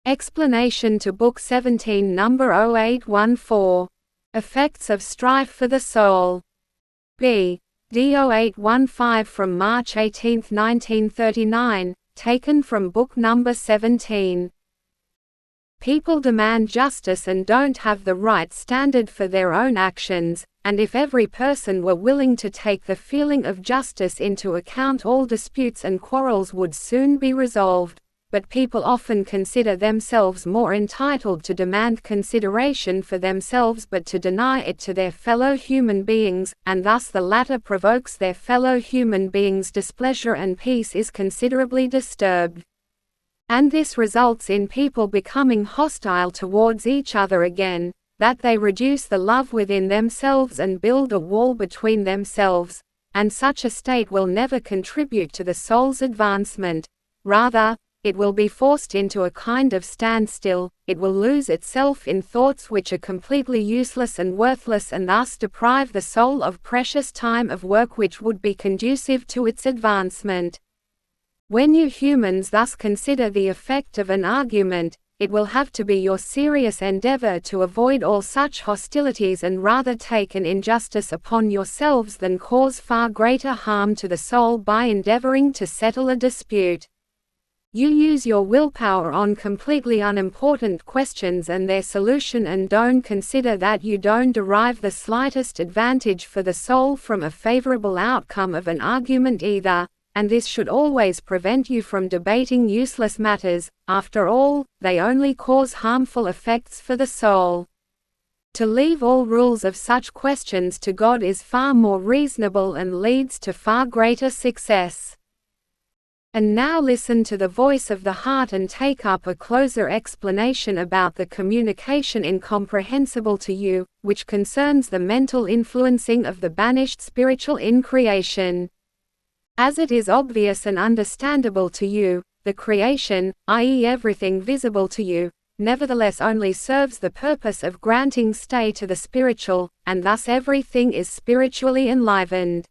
Explanation to Book 17 number 0814. Effects of Strife for the Soul. BD0815 from March 18, 1939, taken from book number 17. People demand justice and don't have the right standard for their own actions, and if every person were willing to take the feeling of justice into account, all disputes and quarrels would soon be resolved. But people often consider themselves more entitled to demand consideration for themselves but to deny it to their fellow human beings, and thus the latter provokes their fellow human beings' displeasure and peace is considerably disturbed. And this results in people becoming hostile towards each other again, that they reduce the love within themselves and build a wall between themselves, and such a state will never contribute to the soul's advancement. Rather, it will be forced into a kind of standstill, it will lose itself in thoughts which are completely useless and worthless and thus deprive the soul of precious time of work which would be conducive to its advancement. When you humans thus consider the effect of an argument, it will have to be your serious endeavor to avoid all such hostilities and rather take an injustice upon yourselves than cause far greater harm to the soul by endeavoring to settle a dispute. You use your willpower on completely unimportant questions and their solution and don't consider that you don't derive the slightest advantage for the soul from a favorable outcome of an argument either, and this should always prevent you from debating useless matters. After all, they only cause harmful effects for the soul. To leave all rules of such questions to God is far more reasonable and leads to far greater success. And now listen to the voice of the heart and take up a closer explanation about the communication incomprehensible to you, which concerns the mental influencing of the banished spiritual in creation. As it is obvious and understandable to you, the creation, i.e. everything visible to you, nevertheless only serves the purpose of granting stay to the spiritual, and thus everything is spiritually enlivened.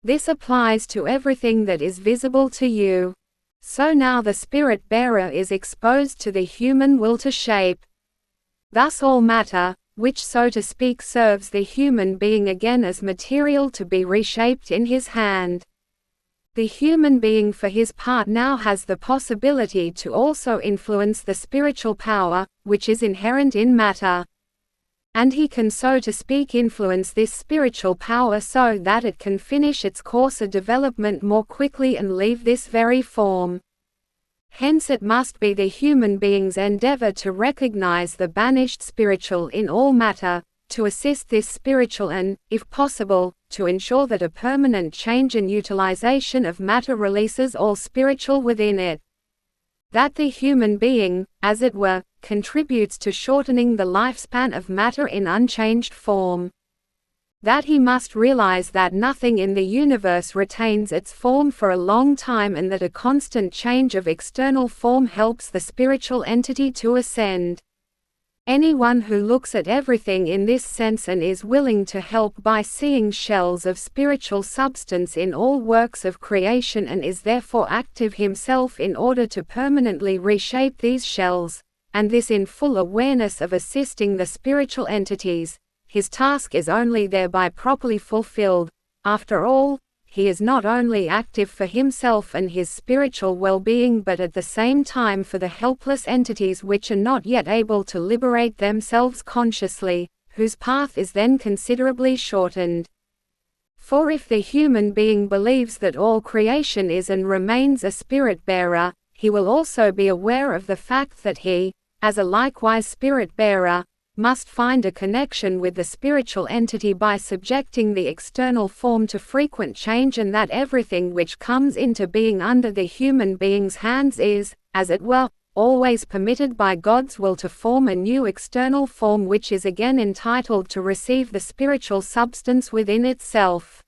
This applies to everything that is visible to you. So now the spirit-bearer is exposed to the human will to shape. Thus all matter, which so to speak serves the human being again as material to be reshaped in his hand. The human being for his part now has the possibility to also influence the spiritual power, which is inherent in matter. And he can so to speak influence this spiritual power so that it can finish its course of development more quickly and leave this very form. Hence it must be the human being's endeavor to recognize the banished spiritual in all matter, to assist this spiritual and, if possible, to ensure that a permanent change and utilization of matter releases all spiritual within it. That the human being, as it were, contributes to shortening the lifespan of matter in unchanged form. That he must realize that nothing in the universe retains its form for a long time and that a constant change of external form helps the spiritual entity to ascend. Anyone who looks at everything in this sense and is willing to help by seeing shells of spiritual substance in all works of creation and is therefore active himself in order to permanently reshape these shells, and this in full awareness of assisting the spiritual entities, his task is only thereby properly fulfilled. After all, he is not only active for himself and his spiritual well-being but at the same time for the helpless entities which are not yet able to liberate themselves consciously, whose path is then considerably shortened. For if the human being believes that all creation is and remains a spirit-bearer, he will also be aware of the fact that he, as a likewise spirit-bearer, must find a connection with the spiritual entity by subjecting the external form to frequent change and that everything which comes into being under the human being's hands is, as it were, always permitted by God's will to form a new external form which is again entitled to receive the spiritual substance within itself.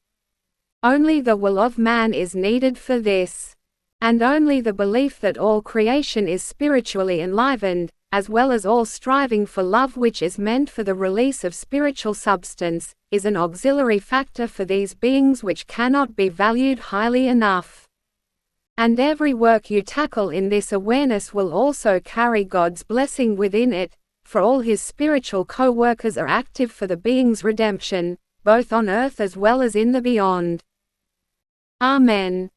Only the will of man is needed for this. And only the belief that all creation is spiritually enlivened, as well as all striving for love which is meant for the release of spiritual substance, is an auxiliary factor for these beings which cannot be valued highly enough. And every work you tackle in this awareness will also carry God's blessing within it, for all His spiritual co-workers are active for the being's redemption, both on earth as well as in the beyond. Amen.